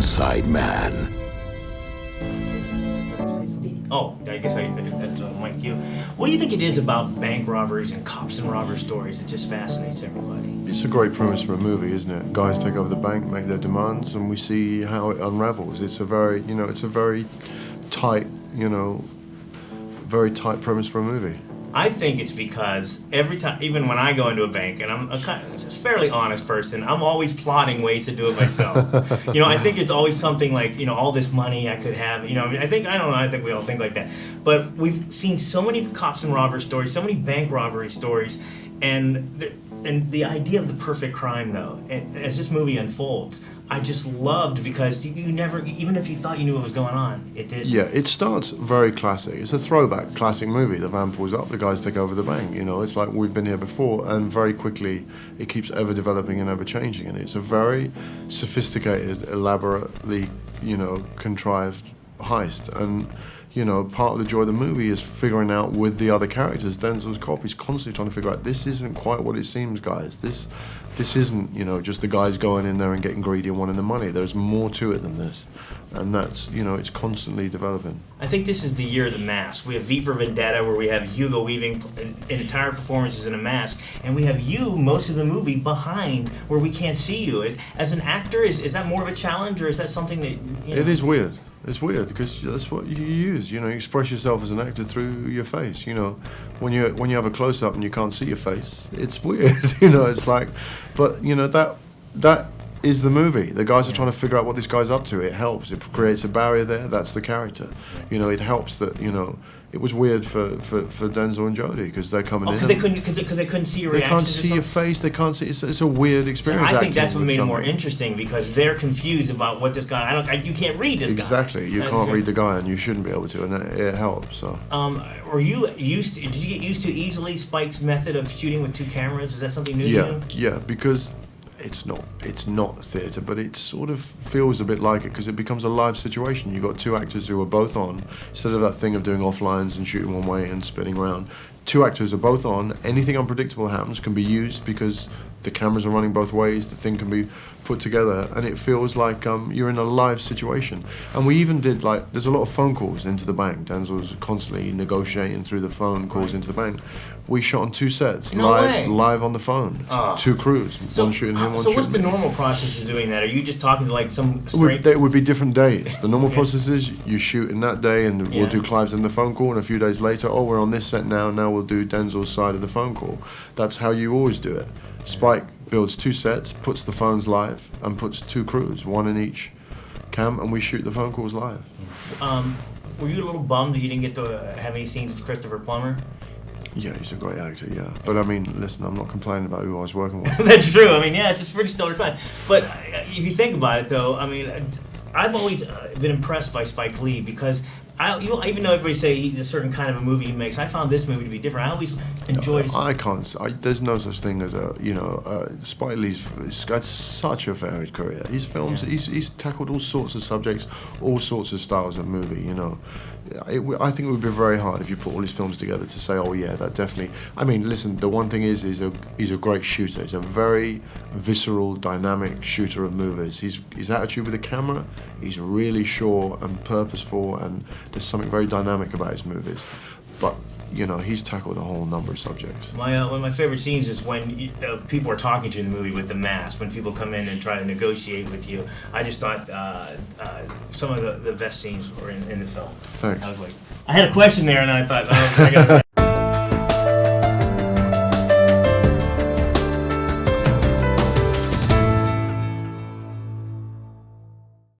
suicide man. Oh, I guess that's Mike, you. What do you think it is about bank robberies and cops and robber stories that just fascinates everybody? It's a great premise for a movie, isn't it? Guys take over the bank, make their demands, and we see how it unravels. It's a very, it's a very tight, very tight premise for a movie. I think it's because every time, even when I go into a bank, and I'm a just fairly honest person, I'm always plotting ways to do it myself. I think it's always something like, all this money I could have. I think we all think like that. But we've seen so many cops and robber stories, so many bank robbery stories, and the idea of the perfect crime, though, as this movie unfolds, I just loved because you never, even if you thought you knew what was going on, it did. Yeah, it starts very classic. It's a throwback, classic movie. The van pulls up, the guys take over the bank. It's like we've been here before, and very quickly it keeps ever developing and ever changing. And it's a very sophisticated, elaborately, contrived heist. And part of the joy of the movie is figuring out with the other characters. Denzel's cop is constantly trying to figure out, this isn't quite what it seems, guys. This isn't, just the guys going in there and getting greedy and wanting the money. There's more to it than this. And that's, it's constantly developing. I think this is the year of the mask. We have V for Vendetta, where we have Hugo Weaving in entire performances in a mask, and we have you most of the movie behind where we can't see you. As an actor, is that more of a challenge, or is that something that, It is weird. It's weird because that's what you use. You express yourself as an actor through your face. When you have a close up and you can't see your face, it's weird. It's like, but that is the movie. The guys are trying to figure out what this guy's up to. It helps. It creates a barrier there. That's the character. It helps that it was weird for Denzel and Jodie because they're coming in. Because they couldn't see your reactions. They can't see your face. They can't see. It's a weird experience. So I think that's what made it more interesting because they're confused about what this guy. You can't read this guy. Exactly. You can't read the guy, and you shouldn't be able to, and it helps. So. Were you used to? Did you get used to easily Spike's method of shooting with two cameras? Is that something new to you? Yeah, because. It's not theatre, but it sort of feels a bit like it because it becomes a live situation. You've got two actors who are both on, instead of that thing of doing offlines and shooting one way and spinning around. Two actors are both on. Anything unpredictable happens can be used because the cameras are running both ways. The thing can be put together, and it feels like you're in a live situation. And we even did there's a lot of phone calls into the bank. Denzel's constantly negotiating through the phone calls into the bank. We shot on two sets, live on the phone. Two crews, one shooting him, one shooting. So what's the normal process of doing that? Are you just talking to some straight? It would be different days. The normal process is you shoot in that day, and we'll do Clive's in the phone call, and a few days later, we're on this set now. Now we'll do Denzel's side of the phone call. That's how you always do it. Spike builds two sets, puts the phones live, and puts two crews, one in each cam, and we shoot the phone calls live. Were you a little bummed that you didn't get to have any scenes with Christopher Plummer? Yeah, he's a great actor, yeah. But listen, I'm not complaining about who I was working with. That's true. It's just pretty stellar class. But if you think about it, though, I've always been impressed by Spike Lee because even though everybody say he's a certain kind of a movie he makes, I found this movie to be different. I always enjoyed. There's no such thing as Spike Lee's got such a varied career. His films, he's tackled all sorts of subjects, all sorts of styles of movie. I think it would be very hard if you put all his films together to say, oh yeah, that definitely. Listen, the one thing is he's a great shooter. He's a very visceral, dynamic shooter of movies. His attitude with the camera, he's really sure and purposeful, and there's something very dynamic about his movies. But he's tackled a whole number of subjects. One of my favorite scenes is when people are talking to you in the movie with the mask, when people come in and try to negotiate with you. I just thought some of the best scenes were in the film. Thanks. I had a question there, and I thought,